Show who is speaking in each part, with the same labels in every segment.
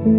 Speaker 1: Boa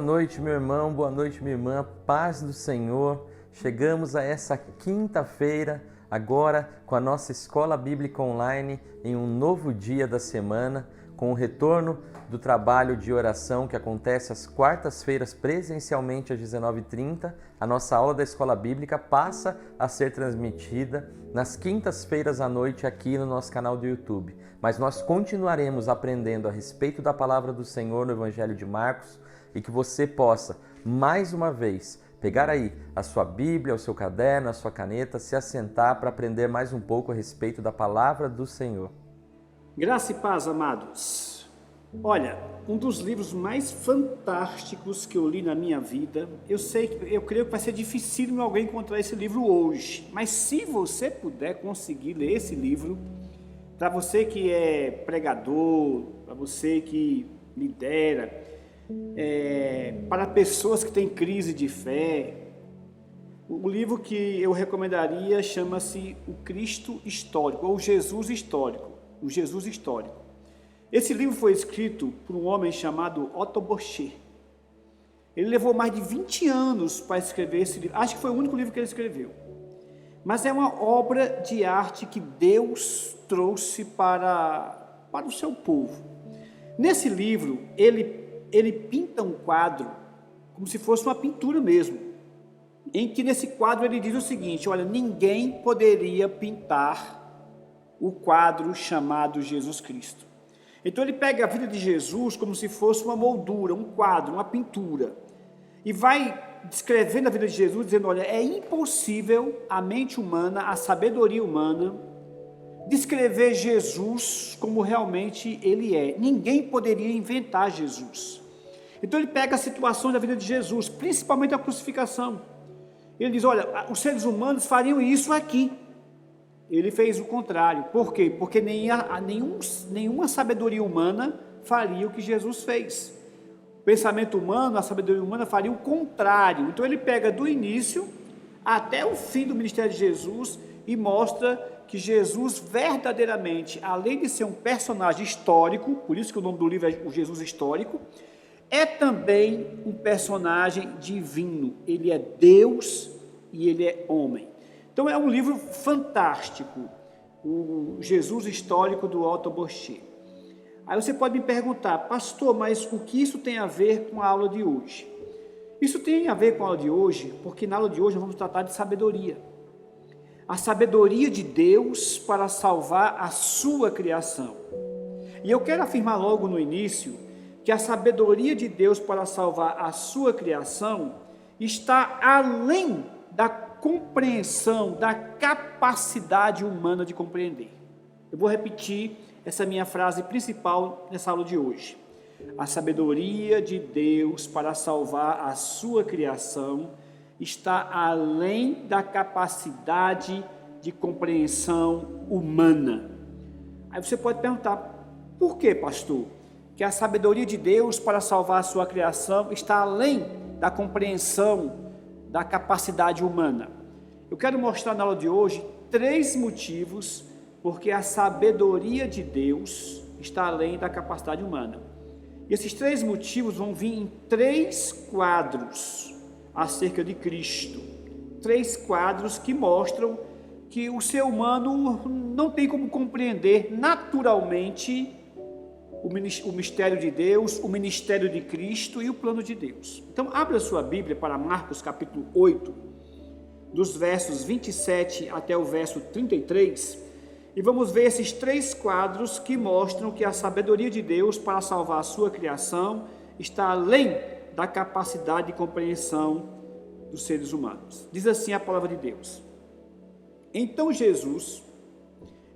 Speaker 1: noite, meu irmão, boa noite, minha irmã, paz do Senhor. Chegamos a essa quinta-feira, agora com a nossa Escola Bíblica Online, em um novo dia da semana, com o retorno do trabalho de oração que acontece às quartas-feiras presencialmente às 19h30. A nossa aula da Escola Bíblica passa a ser transmitida nas quintas-feiras à noite aqui no nosso canal do YouTube. Mas nós continuaremos aprendendo a respeito da Palavra do Senhor no Evangelho de Marcos, e que você possa, mais uma vez, pegar aí a sua Bíblia, o seu caderno, a sua caneta, se assentar para aprender mais um pouco a respeito da Palavra do Senhor.
Speaker 2: Graça e paz, amados. Olha, um dos livros mais fantásticos que eu li na minha vida, eu creio que vai ser difícil alguém encontrar esse livro hoje, mas se você puder conseguir ler esse livro, para você que é pregador, para você que lidera, para pessoas que têm crise de fé, o livro que eu recomendaria chama-se O Cristo Histórico, ou Jesus Histórico, o Jesus Histórico. Esse livro foi escrito por um homem chamado Otto Boché. Ele levou mais de 20 anos para escrever esse livro, acho que foi o único livro que ele escreveu, mas é uma obra de arte que Deus trouxe para o seu povo. Nesse livro, ele pinta um quadro, como se fosse uma pintura mesmo, em que nesse quadro ele diz o seguinte: olha, ninguém poderia pintar o quadro chamado Jesus Cristo. Então ele pega a vida de Jesus como se fosse uma moldura, um quadro, uma pintura, e vai descrevendo a vida de Jesus, dizendo, olha, é impossível a mente humana, a sabedoria humana, descrever Jesus como realmente ele é. Ninguém poderia inventar Jesus. Então ele pega a situação da vida de Jesus, principalmente a crucificação. Ele diz, olha, os seres humanos fariam isso aqui. Ele fez o contrário. Por quê? Porque nenhuma sabedoria humana faria o que Jesus fez. O pensamento humano, a sabedoria humana faria o contrário. Então ele pega do início até o fim do ministério de Jesus e mostra que Jesus verdadeiramente, além de ser um personagem histórico, por isso que o nome do livro é o Jesus Histórico, é também um personagem divino. Ele é Deus e ele é homem. Então é um livro fantástico, o Jesus Histórico do Otto Boché. Aí você pode me perguntar, pastor, mas o que isso tem a ver com a aula de hoje? Isso tem a ver com a aula de hoje, porque na aula de hoje nós vamos tratar de sabedoria. A sabedoria de Deus para salvar a sua criação. E eu quero afirmar logo no início que a sabedoria de Deus para salvar a sua criação está além da compreensão, da capacidade humana de compreender. Eu vou repetir essa minha frase principal nessa aula de hoje. A sabedoria de Deus para salvar a sua criação está além da capacidade de compreensão humana. Aí você pode perguntar, por que, pastor? Que a sabedoria de Deus para salvar a sua criação está além da compreensão da capacidade humana. Eu quero mostrar na aula de hoje 3 motivos porque a sabedoria de Deus está além da capacidade humana. E esses 3 motivos vão vir em 3 quadros acerca de Cristo. 3 quadros que mostram que o ser humano não tem como compreender naturalmente o mistério de Deus, o ministério de Cristo e o plano de Deus. Então, abra sua Bíblia para Marcos capítulo 8, dos versos 27 até o verso 33, e vamos ver esses 3 quadros que mostram que a sabedoria de Deus para salvar a sua criação está além da capacidade de compreensão dos seres humanos. Diz assim a palavra de Deus: Então Jesus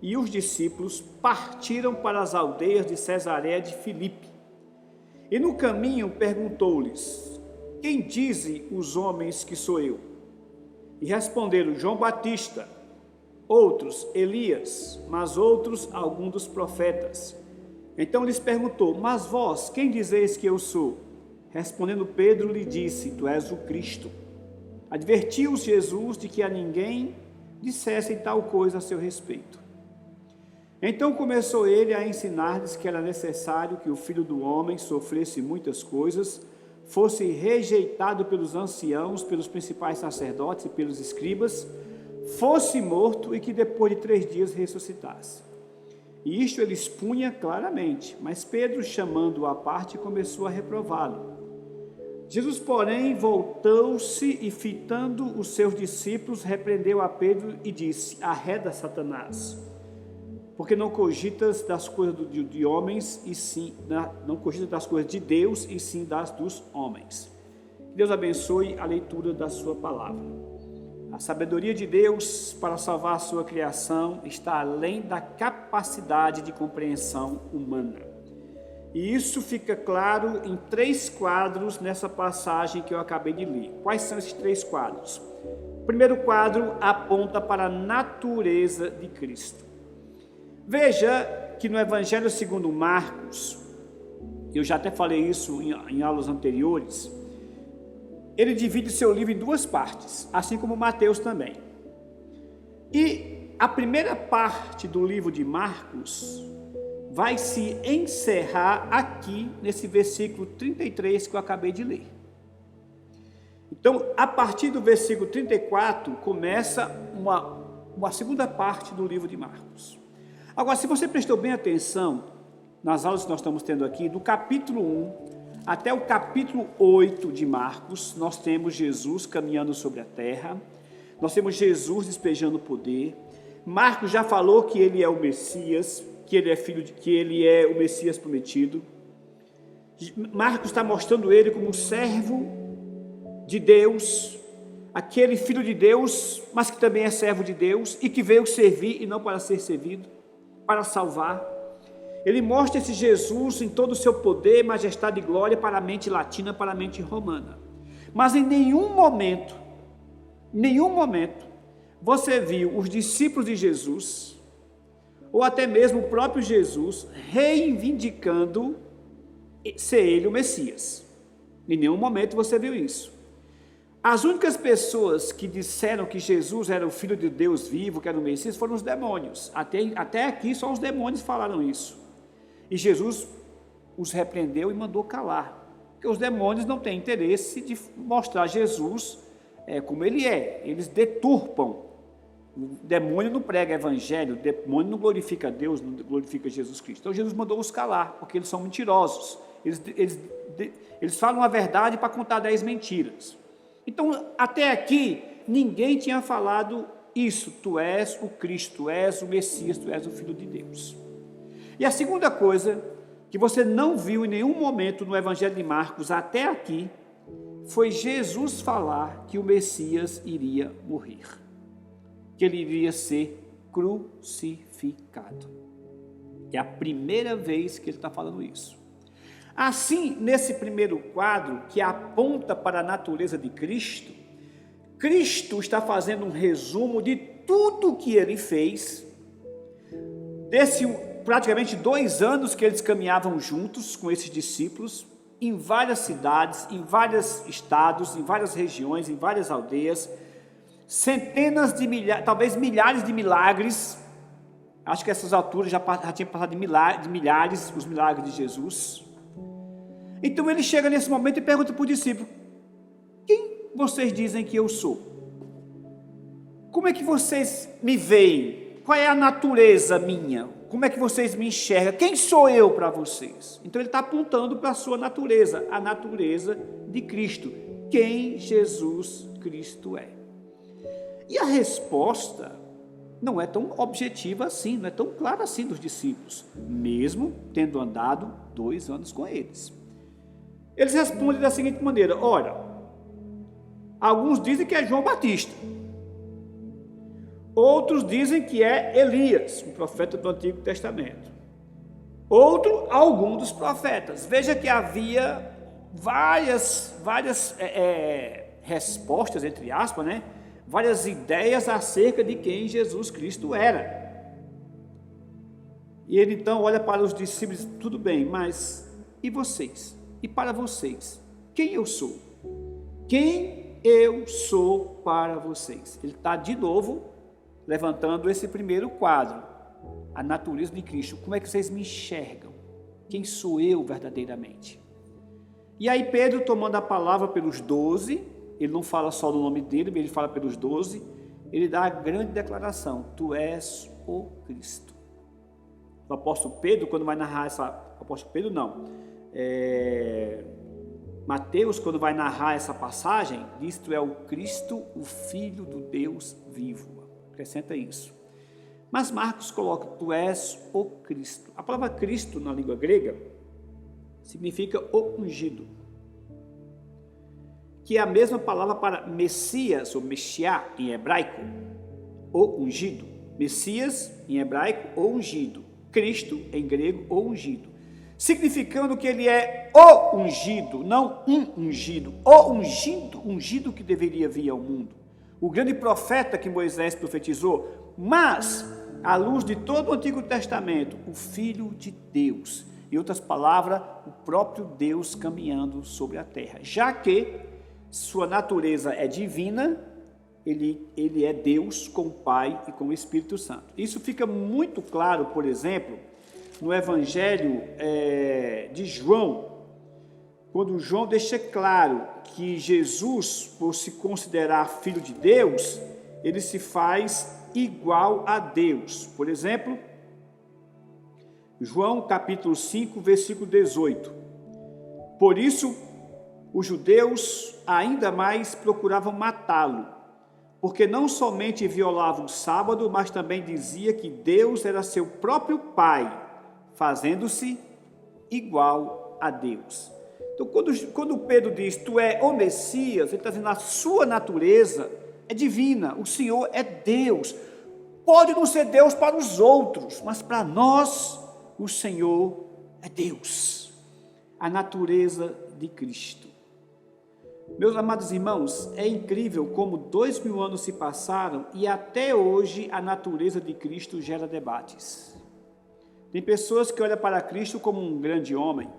Speaker 2: e os discípulos partiram para as aldeias de Cesareia de Filipe. E no caminho perguntou-lhes: Quem dizem os homens que sou eu? E responderam: João Batista, outros Elias, mas outros algum dos profetas. Então lhes perguntou: Mas vós, quem dizeis que eu sou? Respondendo Pedro lhe disse: Tu és o Cristo. Advertiu-os Jesus de que a ninguém dissessem tal coisa a seu respeito. Então começou ele a ensinar-lhes que era necessário que o Filho do Homem sofresse muitas coisas, fosse rejeitado pelos anciãos, pelos principais sacerdotes e pelos escribas, fosse morto e que depois de 3 dias ressuscitasse. E isto ele expunha claramente, mas Pedro, chamando-o à parte, começou a reprová-lo. Jesus, porém, voltou-se e, fitando os seus discípulos, repreendeu a Pedro e disse: arreda, Satanás, porque não cogitas das coisas de homens, e sim, não cogitas das coisas de Deus, e sim das dos homens. Que Deus abençoe a leitura da sua palavra. A sabedoria de Deus para salvar a sua criação está além da capacidade de compreensão humana. E isso fica claro em 3 quadros nessa passagem que eu acabei de ler. Quais são esses 3 quadros? O primeiro quadro aponta para a natureza de Cristo. Veja que no Evangelho segundo Marcos, eu já até falei isso em aulas anteriores, ele divide seu livro em 2 partes, assim como Mateus também. E a primeira parte do livro de Marcos vai se encerrar aqui nesse versículo 33 que eu acabei de ler. Então, a partir do versículo 34, começa uma segunda parte do livro de Marcos. Agora, se você prestou bem atenção nas aulas que nós estamos tendo aqui, do capítulo 1 até o capítulo 8 de Marcos, nós temos Jesus caminhando sobre a terra, nós temos Jesus despejando poder. Marcos já falou que ele é o Messias, que ele é o Messias prometido. Marcos está mostrando ele como servo de Deus, aquele filho de Deus, mas que também é servo de Deus e que veio servir e não para ser servido, para salvar. Ele mostra esse Jesus em todo o seu poder, majestade e glória para a mente latina, para a mente romana. Mas em nenhum momento, você viu os discípulos de Jesus, ou até mesmo o próprio Jesus, reivindicando ser ele o Messias. Em nenhum momento você viu isso. As únicas pessoas que disseram que Jesus era o Filho de Deus vivo, que era o Messias, foram os demônios. Até aqui só os demônios falaram isso. E Jesus os repreendeu e mandou calar. Porque os demônios não têm interesse de mostrar Jesus como ele é. Eles deturpam. O demônio não prega evangelho, o demônio não glorifica Deus, não glorifica Jesus Cristo. Então Jesus mandou os calar, porque eles são mentirosos. Eles falam a verdade para contar 10 mentiras. Então, até aqui, ninguém tinha falado isso. Tu és o Cristo, tu és o Messias, tu és o Filho de Deus. E a segunda coisa que você não viu em nenhum momento no Evangelho de Marcos até aqui, foi Jesus falar que o Messias iria morrer, que ele iria ser crucificado. É a primeira vez que ele está falando isso. Assim, nesse primeiro quadro, que aponta para a natureza de Cristo, Cristo está fazendo um resumo de tudo o que ele fez, desse praticamente 2 anos que eles caminhavam juntos com esses discípulos, em várias cidades, em vários estados, em várias regiões, em várias aldeias, centenas de milhares, talvez milhares de milagres. Acho que essas alturas já tinha passado de milhares os milagres de Jesus. Então ele chega nesse momento e pergunta para o discípulo: quem vocês dizem que eu sou? Como é que vocês me veem? Qual é a natureza minha? Como é que vocês me enxergam? Quem sou eu para vocês? Então ele está apontando para a sua natureza, a natureza de Cristo. Quem Jesus Cristo é. E a resposta não é tão objetiva assim, não é tão clara assim dos discípulos, mesmo tendo andado 2 anos com eles. Eles respondem da seguinte maneira: ora, alguns dizem que é João Batista, outros dizem que é Elias, um profeta do Antigo Testamento, algum dos profetas. Veja que havia várias respostas, entre aspas, né? Várias ideias acerca de quem Jesus Cristo era. E ele então olha para os discípulos e diz: tudo bem, mas e vocês? E para vocês, quem eu sou? Quem eu sou para vocês. Ele está de novo levantando esse primeiro quadro, a natureza de Cristo. Como é que vocês me enxergam? Quem sou eu verdadeiramente? E aí Pedro, tomando a palavra pelos 12, ele não fala só do nome dele, ele fala pelos 12, ele dá a grande declaração: tu és o Cristo. O apóstolo Pedro, quando vai narrar Mateus, quando vai narrar essa passagem, diz: tu é o Cristo, o Filho do Deus vivo. Acrescenta isso. Mas Marcos coloca: tu és o Cristo. A palavra Cristo na língua grega significa o ungido, que é a mesma palavra para Messias, ou Meshiá em hebraico, o ungido. Messias em hebraico, o ungido. Cristo em grego, o ungido. Significando que ele é o ungido, não um ungido, o ungido, ungido que deveria vir ao mundo. O grande profeta que Moisés profetizou, mas, à luz de todo o Antigo Testamento, o Filho de Deus. Em outras palavras, o próprio Deus caminhando sobre a terra. Já que sua natureza é divina, ele é Deus com o Pai e com o Espírito Santo. Isso fica muito claro, por exemplo, no Evangelho de João, quando João deixa claro que Jesus, por se considerar Filho de Deus, ele se faz igual a Deus. Por exemplo, João capítulo 5, versículo 18. Por isso, os judeus ainda mais procuravam matá-lo, porque não somente violava o sábado, mas também dizia que Deus era seu próprio Pai, fazendo-se igual a Deus. Então, quando Pedro diz, tu é o Messias, ele está dizendo, a sua natureza é divina, o Senhor é Deus. Pode não ser Deus para os outros, mas para nós, o Senhor é Deus. A natureza de Cristo. Meus amados irmãos, é incrível como 2000 anos se passaram e até hoje a natureza de Cristo gera debates. Tem pessoas que olham para Cristo como um grande homem.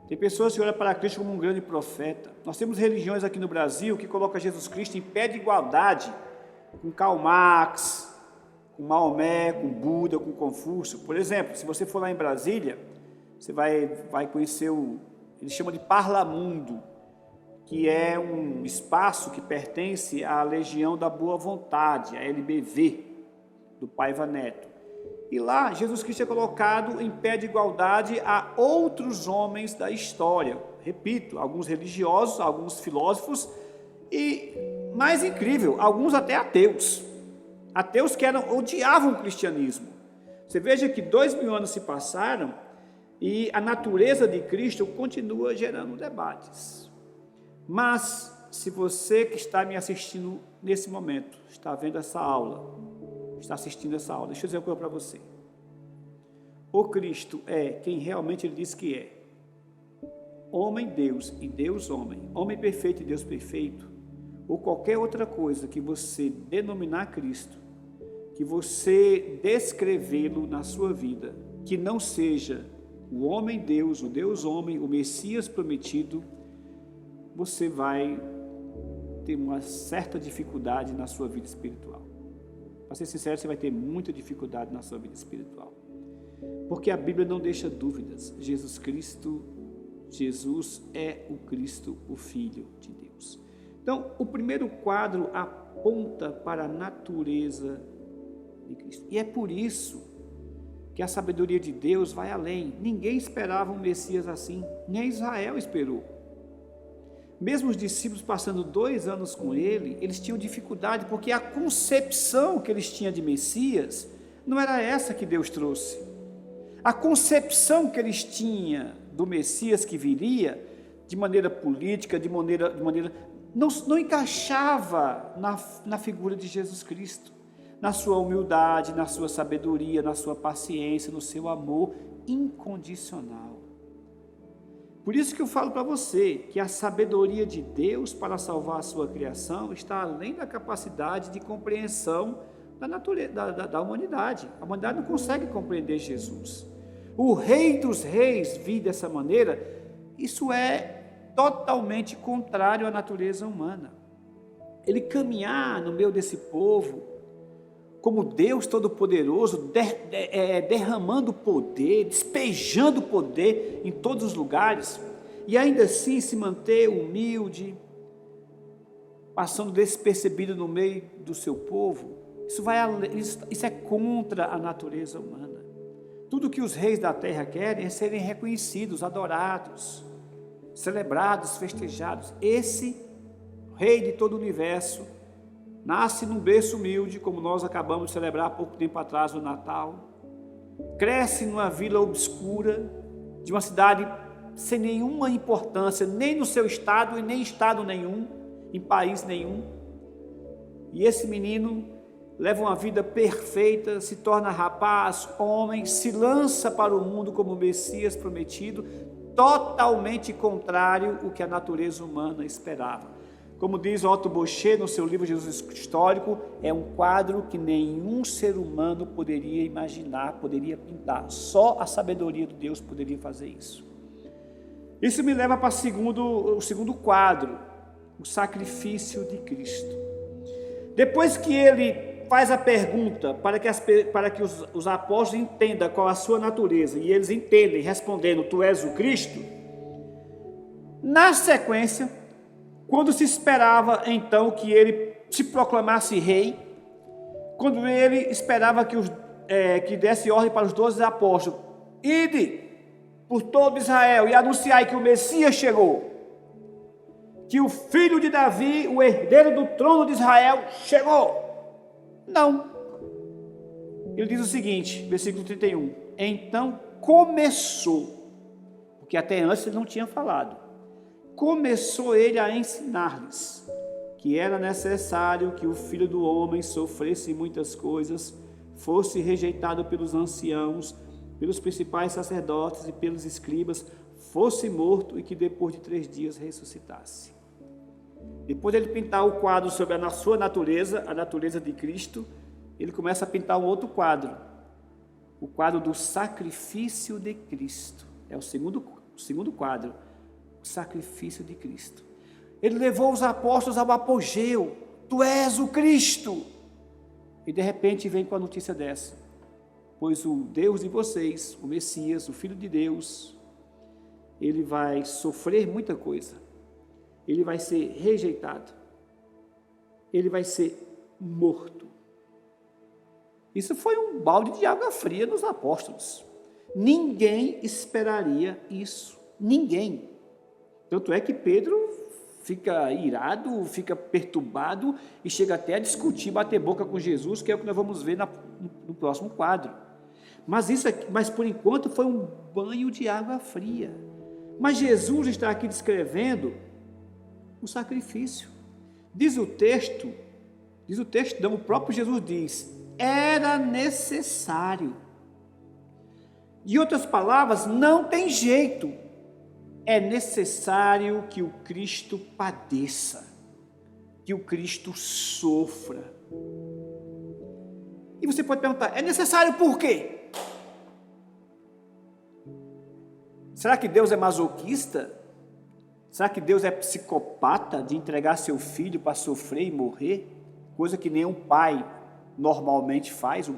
Speaker 2: Tem pessoas que olham para Cristo como um grande profeta. Nós temos religiões aqui no Brasil que colocam Jesus Cristo em pé de igualdade com Karl Marx, com Maomé, com Buda, com Confúcio. Por exemplo, se você for lá em Brasília, você vai conhecer eles chamam de Parlamundo, que é um espaço que pertence à Legião da Boa Vontade, a LBV, do Paiva Neto. E lá, Jesus Cristo é colocado em pé de igualdade a outros homens da história. Repito, alguns religiosos, alguns filósofos e, mais incrível, alguns até ateus. Ateus que odiavam o cristianismo. Você veja que 2000 anos se passaram e a natureza de Cristo continua gerando debates. Mas, se você que está me assistindo nesse momento, está vendo essa aula, está assistindo essa aula, deixa eu dizer uma coisa para você. O Cristo é quem realmente ele diz que é. Homem Deus e Deus homem, homem perfeito e Deus perfeito, ou qualquer outra coisa que você denominar Cristo, que você descrevê-lo na sua vida, que não seja o homem Deus, o Deus homem, o Messias prometido, você vai ter uma certa dificuldade na sua vida espiritual. Para ser sincero, você vai ter muita dificuldade na sua vida espiritual. Porque a Bíblia não deixa dúvidas. Jesus é o Cristo, o Filho de Deus. Então, o primeiro quadro aponta para a natureza de Cristo. E é por isso que a sabedoria de Deus vai além. Ninguém esperava um Messias assim, nem Israel esperou. Mesmo os discípulos passando 2 anos com ele, eles tinham dificuldade, porque a concepção que eles tinham de Messias não era essa que Deus trouxe. A concepção que eles tinham do Messias que viria, de maneira política, não encaixava na figura de Jesus Cristo, na sua humildade, na sua sabedoria, na sua paciência, no seu amor incondicional. Por isso que eu falo para você que a sabedoria de Deus para salvar a sua criação está além da capacidade de compreensão da natureza, da humanidade. A humanidade não consegue compreender Jesus. O Rei dos Reis vir dessa maneira, isso é totalmente contrário à natureza humana. ele caminhar no meio desse povo, como Deus Todo-Poderoso, derramando poder, despejando poder em todos os lugares, e ainda assim se manter humilde, passando despercebido no meio do seu povo, isso é contra a natureza humana. Tudo que os reis da terra querem é serem reconhecidos, adorados, celebrados, festejados. Esse Rei de todo o universo nasce num berço humilde, como nós acabamos de celebrar há pouco tempo atrás, o Natal. Cresce numa vila obscura, de uma cidade sem nenhuma importância, nem no seu estado e nem em estado nenhum, em país nenhum. E esse menino leva uma vida perfeita, se torna rapaz, homem, se lança para o mundo como o Messias prometido, totalmente contrário ao que a natureza humana esperava. Como diz Otto Bauchet no seu livro Jesus Histórico, é um quadro que nenhum ser humano poderia imaginar, poderia pintar. Só a sabedoria de Deus poderia fazer isso. Isso me leva para o segundo quadro, o sacrifício de Cristo. Depois que ele faz a pergunta para que os apóstolos entendam qual a sua natureza, e eles entendem, respondendo, tu és o Cristo, na sequência, quando se esperava então que ele se proclamasse rei, quando ele esperava que desse ordem para os 12 apóstolos, ide por todo Israel e anunciai que o Messias chegou, que o filho de Davi, o herdeiro do trono de Israel, chegou. Não. Ele diz o seguinte, versículo 31, então começou, porque até antes ele não tinha falado, começou ele a ensinar-lhes que era necessário que o Filho do Homem sofresse muitas coisas, fosse rejeitado pelos anciãos, pelos principais sacerdotes e pelos escribas, fosse morto e que depois de 3 dias ressuscitasse. Depois de ele pintar o quadro sobre a sua natureza, a natureza de Cristo, ele começa a pintar um outro quadro, o quadro do sacrifício de Cristo. É o segundo quadro, o sacrifício de Cristo. Ele levou os apóstolos ao apogeu, tu és o Cristo. E de repente vem com a notícia dessa, pois o Deus de vocês, o Messias, o Filho de Deus, ele vai sofrer muita coisa, ele vai ser rejeitado, ele vai ser morto. Isso foi um balde de água fria nos apóstolos. Ninguém esperaria isso, ninguém. Tanto é que Pedro fica irado, fica perturbado e chega até a discutir, bater boca com Jesus, que é o que nós vamos ver no próximo quadro. Mas por enquanto foi um banho de água fria. Mas Jesus está aqui descrevendo o sacrifício. Diz o texto, o próprio Jesus diz, era necessário. Em outras palavras, não tem jeito. É necessário que o Cristo padeça, que o Cristo sofra. E você pode perguntar, é necessário por quê? Será que Deus é masoquista? Será que Deus é psicopata de entregar seu filho para sofrer e morrer? Coisa que nenhum pai normalmente faz, um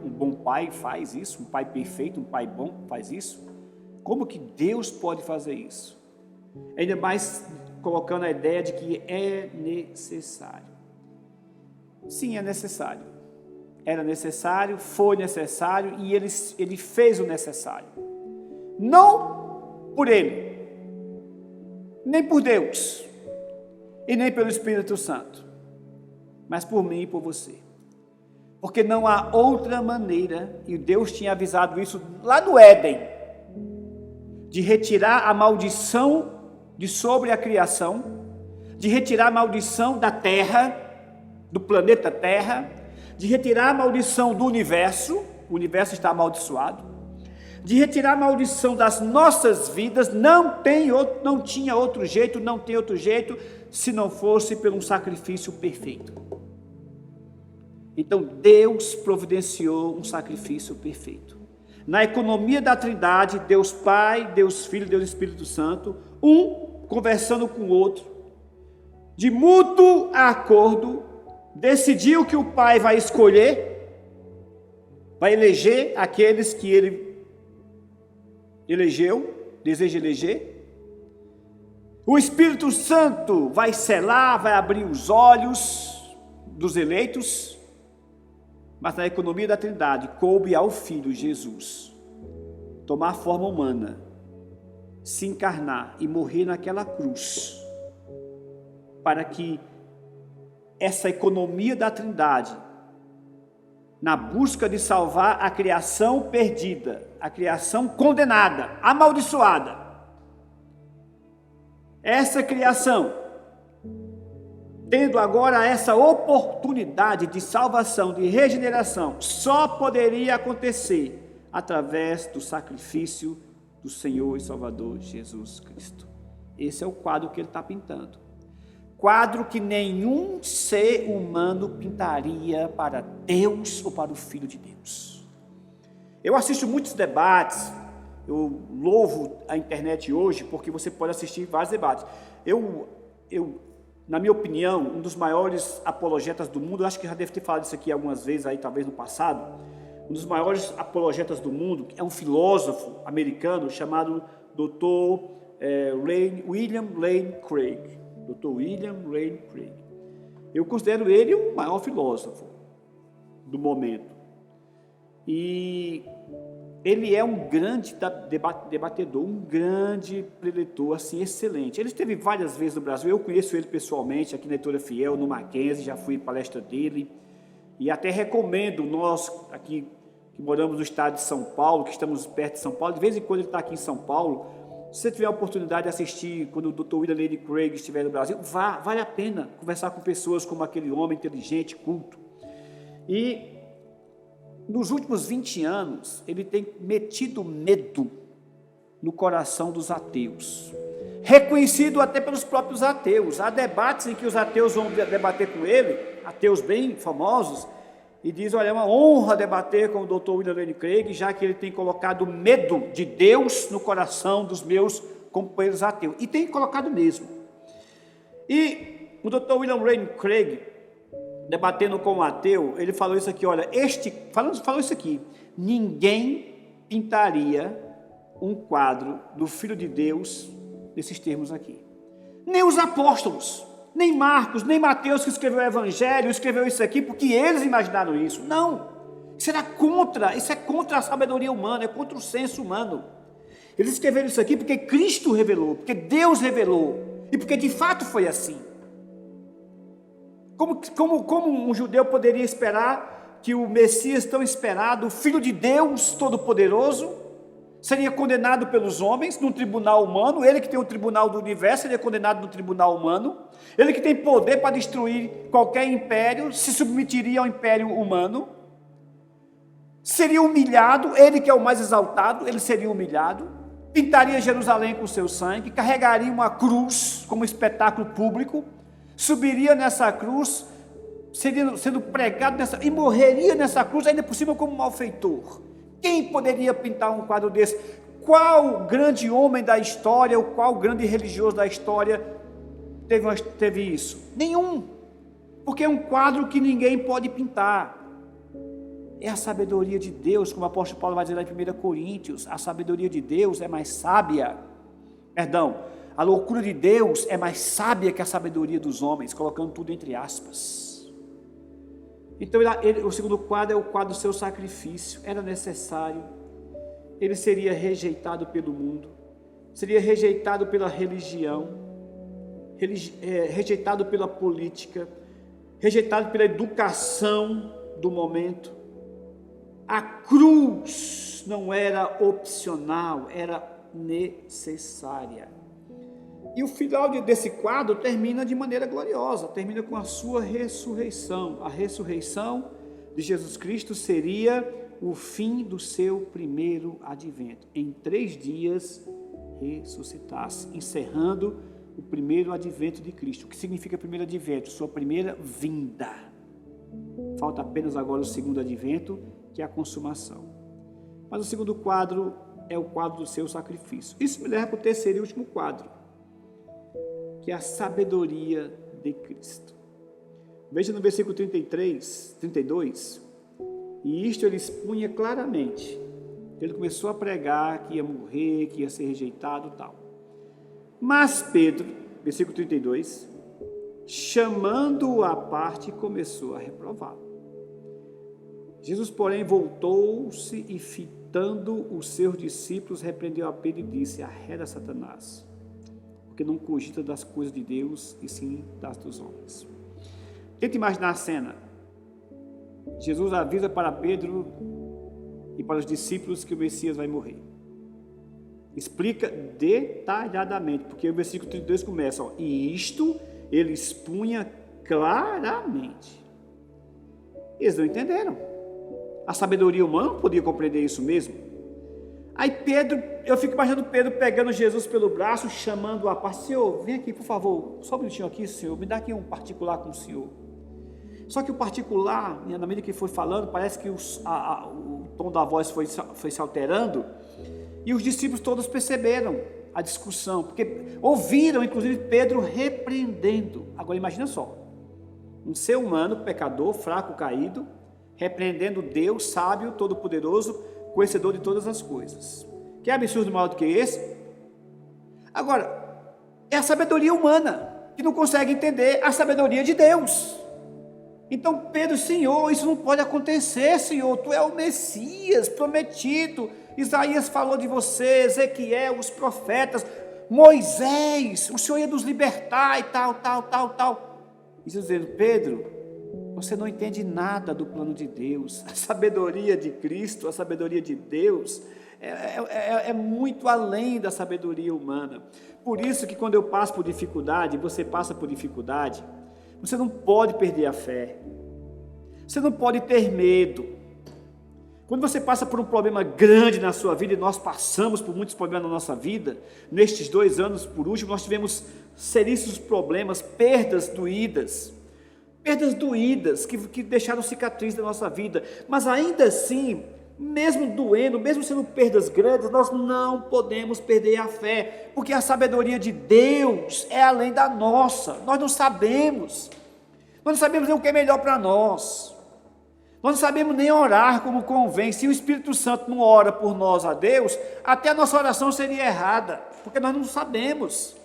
Speaker 2: bom pai faz isso, um pai perfeito, um pai bom faz isso. Como que Deus pode fazer isso? Ainda mais colocando a ideia de que é necessário. Sim, é necessário. Era necessário, foi necessário e ele fez o necessário. Não por ele, nem por Deus e nem pelo Espírito Santo, mas por mim e por você. Porque não há outra maneira, e Deus tinha avisado isso lá no Éden, de retirar a maldição de sobre a criação, de retirar a maldição da terra, do planeta Terra, de retirar a maldição do universo, o universo está amaldiçoado, de retirar a maldição das nossas vidas, não tinha outro jeito, não tem outro jeito, se não fosse por um sacrifício perfeito. Então Deus providenciou um sacrifício perfeito. Na economia da Trindade, Deus Pai, Deus Filho, Deus Espírito Santo, um conversando com o outro, de mútuo acordo, decidiu que o Pai vai escolher, vai eleger aqueles que ele elegeu, deseja eleger. O Espírito Santo vai selar, vai abrir os olhos dos eleitos, mas na economia da Trindade, coube ao Filho Jesus tomar forma humana, se encarnar e morrer naquela cruz, para que essa economia da Trindade, na busca de salvar a criação perdida, a criação condenada, amaldiçoada, essa criação, tendo agora essa oportunidade de salvação, de regeneração, só poderia acontecer através do sacrifício do Senhor e Salvador Jesus Cristo. Esse é o quadro que ele está pintando. Quadro que nenhum ser humano pintaria para Deus ou para o Filho de Deus. Eu assisto muitos debates, eu louvo a internet hoje porque você pode assistir vários debates. Na minha opinião, um dos maiores apologetas do mundo, eu acho que já deve ter falado isso aqui algumas vezes aí, talvez no passado, um dos maiores apologetas do mundo é um filósofo americano chamado Dr. William Lane Craig. Dr. William Lane Craig. Eu considero ele o maior filósofo do momento. E ele é um grande debatedor, um grande preletor, assim, excelente. Ele esteve várias vezes no Brasil, eu conheço ele pessoalmente, aqui na Editora Fiel, no Mackenzie, já fui em palestra dele. E até recomendo, nós aqui que moramos no estado de São Paulo, que estamos perto de São Paulo, de vez em quando ele está aqui em São Paulo, se você tiver a oportunidade de assistir quando o Dr. William Lane Craig estiver no Brasil, vale a pena conversar com pessoas como aquele homem inteligente, culto. E nos últimos 20 anos, ele tem metido medo no coração dos ateus, reconhecido até pelos próprios ateus. Há debates em que os ateus vão debater com ele, ateus bem famosos, e diz, olha, é uma honra debater com o Dr. William Lane Craig, já que ele tem colocado medo de Deus no coração dos meus companheiros ateus. E tem colocado mesmo. E o Dr. William Lane Craig, debatendo com um ateu, ele falou isso aqui, olha, falou isso aqui, ninguém pintaria um quadro do Filho de Deus nesses termos aqui. Nem os apóstolos, nem Marcos, nem Mateus, que escreveu o Evangelho, escreveu isso aqui porque eles imaginaram isso. Não, isso é contra a sabedoria humana, é contra o senso humano. Eles escreveram isso aqui porque Cristo revelou, porque Deus revelou, e porque de fato foi assim. Como um judeu poderia esperar que o Messias tão esperado, o Filho de Deus Todo-Poderoso, seria condenado pelos homens num tribunal humano? Ele que tem o tribunal do universo, seria condenado no tribunal humano. Ele que tem poder para destruir qualquer império, se submeteria ao império humano. Seria humilhado, ele que é o mais exaltado, ele seria humilhado. Pintaria Jerusalém com seu sangue, carregaria uma cruz como espetáculo público, subiria nessa cruz, sendo pregado nessa, e morreria nessa cruz, ainda por cima como malfeitor. Quem poderia pintar um quadro desse? Qual grande homem da história, ou qual grande religioso da história teve isso? Nenhum, porque é um quadro que ninguém pode pintar. É a sabedoria de Deus, como o apóstolo Paulo vai dizer lá em 1 Coríntios, a sabedoria de Deus é mais sábia, a loucura de Deus é mais sábia que a sabedoria dos homens, colocando tudo entre aspas. Então o segundo quadro é o quadro do seu sacrifício, era necessário, ele seria rejeitado pelo mundo, seria rejeitado pela religião, rejeitado pela política, rejeitado pela educação do momento. A cruz não era opcional, era necessária. E o final desse quadro termina de maneira gloriosa, termina com a sua ressurreição. A ressurreição de Jesus Cristo seria o fim do seu primeiro advento. Em 3 dias ressuscitasse, encerrando o primeiro advento de Cristo. O que significa primeiro advento? Sua primeira vinda. Falta apenas agora o segundo advento, que é a consumação. Mas o segundo quadro é o quadro do seu sacrifício. Isso me leva para o terceiro e último quadro, que é a sabedoria de Cristo. Veja no versículo 32, e isto ele expunha claramente. Ele começou a pregar que ia morrer, que ia ser rejeitado e tal. Mas Pedro, versículo 32, chamando-o à parte, começou a reprová-lo. Jesus, porém, voltou-se e, fitando os seus discípulos, repreendeu a Pedro e disse: arreda, Satanás, porque não cogita das coisas de Deus, e sim das dos homens. Tenta imaginar a cena. Jesus avisa para Pedro e para os discípulos que o Messias vai morrer. Explica detalhadamente, porque o versículo 32 começa, e isto ele expunha claramente. Eles não entenderam. A sabedoria humana não podia compreender isso mesmo. Aí Pedro, eu fico imaginando Pedro pegando Jesus pelo braço, chamando-o à parte: Senhor, vem aqui, por favor, só um minutinho aqui, Senhor, me dá aqui um particular com o Senhor. Só que o particular, na medida que foi falando, parece que o tom da voz foi se alterando, e os discípulos todos perceberam a discussão, porque ouviram, inclusive, Pedro repreendendo. Agora imagina só, um ser humano, pecador, fraco, caído, repreendendo Deus, sábio, todo-poderoso, conhecedor de todas as coisas. Que absurdo maior do que esse? Agora, é a sabedoria humana que não consegue entender a sabedoria de Deus. Então Pedro: Senhor, isso não pode acontecer, Senhor, Tu é o Messias prometido, Isaías falou de você, Ezequiel, os profetas, Moisés, o Senhor ia nos libertar e tal. E Jesus dizendo: Pedro, você não entende nada do plano de Deus. A sabedoria de Cristo, a sabedoria de Deus é muito além da sabedoria humana. Por isso que quando eu passo por dificuldade, você passa por dificuldade, você não pode perder a fé, você não pode ter medo. Quando você passa por um problema grande na sua vida, e nós passamos por muitos problemas na nossa vida, nestes 2 anos, por último, nós tivemos seríssimos problemas, perdas doídas que deixaram cicatriz na nossa vida, mas ainda assim, mesmo doendo, mesmo sendo perdas grandes, nós não podemos perder a fé, porque a sabedoria de Deus é além da nossa. Nós não sabemos nem o que é melhor para nós, nós não sabemos nem orar como convém. Se o Espírito Santo não ora por nós a Deus, até a nossa oração seria errada, porque nós não sabemos.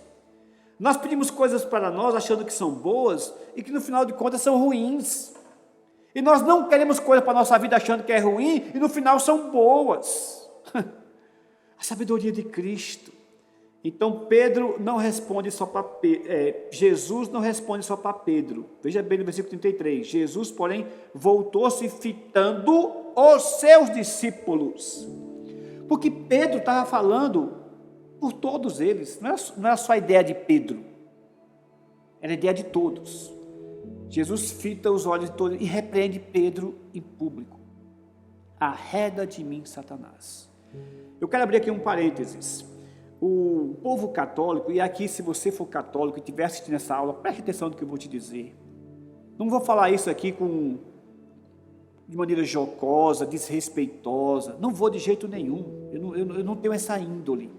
Speaker 2: Nós pedimos coisas para nós achando que são boas e que no final de contas são ruins. E nós não queremos coisas para a nossa vida achando que é ruim e no final são boas. A sabedoria de Cristo. Então Pedro não responde só para Jesus não responde só para Pedro. Veja bem no versículo 33. Jesus, porém, voltou-se fitando os seus discípulos. Porque Pedro estava falando por todos eles, não era só a ideia de Pedro, era a ideia de todos. Jesus fita os olhos de todos e repreende Pedro em público: arreda de mim, Satanás. Eu quero abrir aqui um parênteses. O povo católico, e aqui se você for católico e estiver assistindo essa aula, preste atenção no que eu vou te dizer. Não vou falar isso aqui de maneira jocosa, desrespeitosa, não vou de jeito nenhum, eu não tenho essa índole.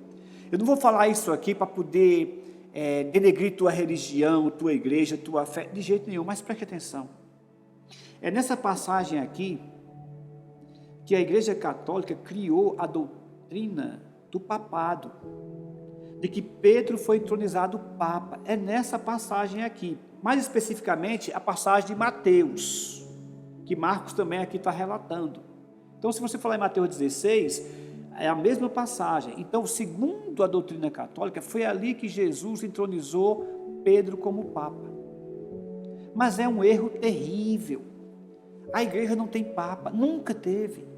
Speaker 2: Eu não vou falar isso aqui para poder denegrir tua religião, tua igreja, tua fé, de jeito nenhum, mas preste atenção. É nessa passagem aqui que a Igreja Católica criou a doutrina do papado, de que Pedro foi entronizado Papa. É nessa passagem aqui, mais especificamente a passagem de Mateus, que Marcos também aqui está relatando. Então, se você falar em Mateus 16, é a mesma passagem. Então, segundo a doutrina católica, foi ali que Jesus entronizou Pedro como Papa. Mas é um erro terrível. A igreja não tem Papa, nunca teve.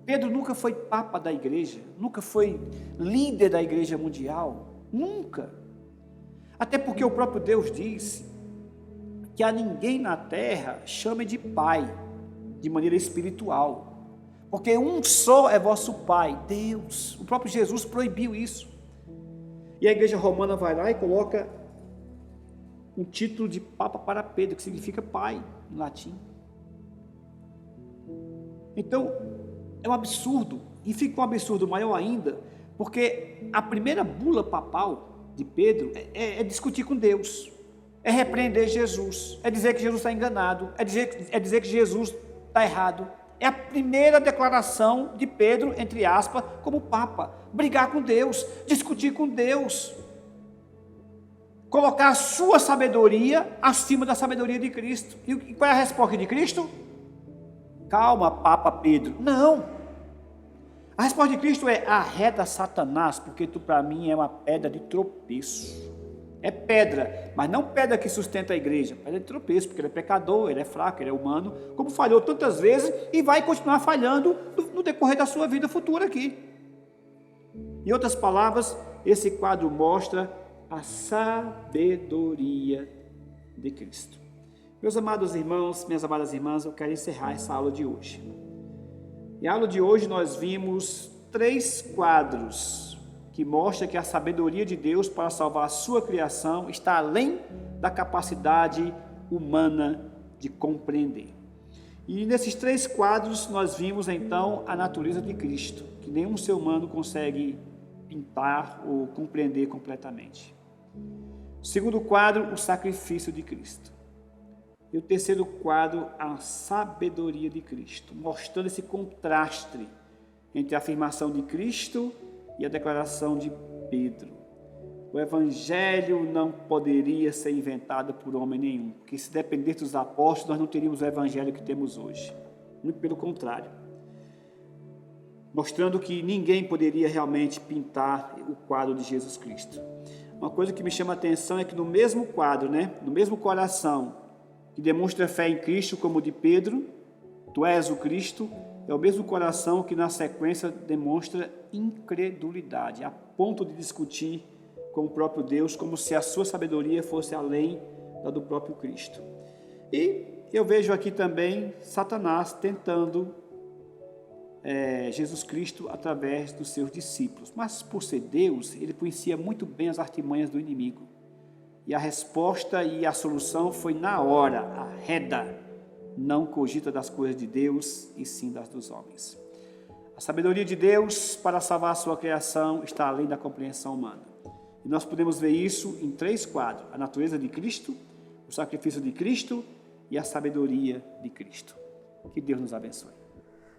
Speaker 2: Pedro nunca foi Papa da igreja, nunca foi líder da igreja mundial, nunca. Até porque o próprio Deus disse que a ninguém na terra chame de Pai, de maneira espiritual. Porque um só é vosso Pai, Deus. O próprio Jesus proibiu isso. E a igreja romana vai lá e coloca um título de Papa para Pedro, que significa Pai, em latim. Então, é um absurdo. E fica um absurdo maior ainda, porque a primeira bula papal de Pedro é discutir com Deus. é repreender Jesus, é dizer que Jesus está enganado, é dizer que Jesus está errado. É a primeira declaração de Pedro, entre aspas, como Papa. Brigar com Deus, discutir com Deus. Colocar a sua sabedoria acima da sabedoria de Cristo. E qual é a resposta de Cristo? Calma, Papa Pedro. Não. A resposta de Cristo é: arreda Satanás, porque tu para mim é uma pedra de tropeço. É pedra, mas não pedra que sustenta a igreja, pedra de tropeço, porque ele é pecador, ele é fraco, ele é humano, como falhou tantas vezes e vai continuar falhando no decorrer da sua vida futura aqui. Em outras palavras, esse quadro mostra a sabedoria de Cristo. Meus amados irmãos, minhas amadas irmãs, eu quero encerrar essa aula de hoje. Na aula de hoje nós vimos 3 quadros que mostram que a sabedoria de Deus para salvar a sua criação está além da capacidade humana de compreender. E nesses 3 quadros nós vimos então a natureza de Cristo, que nenhum ser humano consegue pintar ou compreender completamente. O segundo quadro, o sacrifício de Cristo. E o terceiro quadro, a sabedoria de Cristo, mostrando esse contraste entre a afirmação de Cristo e a declaração de Pedro. O Evangelho não poderia ser inventado por homem nenhum, porque se dependesse dos apóstolos, nós não teríamos o Evangelho que temos hoje. Muito pelo contrário. Mostrando que ninguém poderia realmente pintar o quadro de Jesus Cristo. Uma coisa que me chama a atenção é que no mesmo quadro, no mesmo coração, que demonstra fé em Cristo como o de Pedro, tu és o Cristo, é o mesmo coração que na sequência demonstra incredulidade, a ponto de discutir com o próprio Deus, como se a sua sabedoria fosse além da do próprio Cristo. E eu vejo aqui também Satanás tentando Jesus Cristo através dos seus discípulos. Mas por ser Deus, ele conhecia muito bem as artimanhas do inimigo. E a resposta e a solução foi na hora, arreda. Não cogita das coisas de Deus, e sim das dos homens. A sabedoria de Deus para salvar a sua criação está além da compreensão humana. E nós podemos ver isso em 3 quadros: a natureza de Cristo, o sacrifício de Cristo e a sabedoria de Cristo. Que Deus nos abençoe.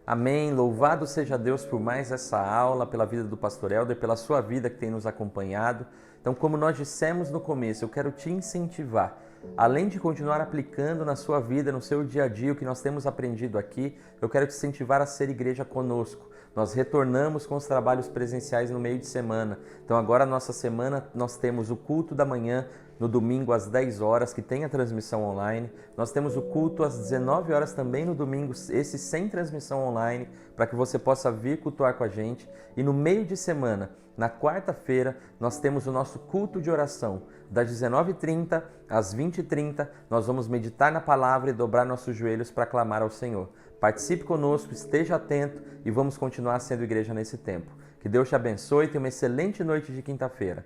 Speaker 1: Amém. Louvado seja Deus por mais essa aula, pela vida do pastor Helder, pela sua vida que tem nos acompanhado. Então, como nós dissemos no começo, eu quero te incentivar, além de continuar aplicando na sua vida, no seu dia a dia, o que nós temos aprendido aqui, eu quero te incentivar a ser igreja conosco. Nós retornamos com os trabalhos presenciais no meio de semana. Então agora, nossa semana, nós temos o culto da manhã, no domingo às 10 horas, que tem a transmissão online. Nós temos o culto às 19 horas também no domingo, esse sem transmissão online, para que você possa vir cultuar com a gente. E no meio de semana, na quarta-feira, nós temos o nosso culto de oração. Das 19h30 às 20h30, nós vamos meditar na palavra e dobrar nossos joelhos para clamar ao Senhor. Participe conosco, esteja atento e vamos continuar sendo igreja nesse tempo. Que Deus te abençoe e tenha uma excelente noite de quinta-feira.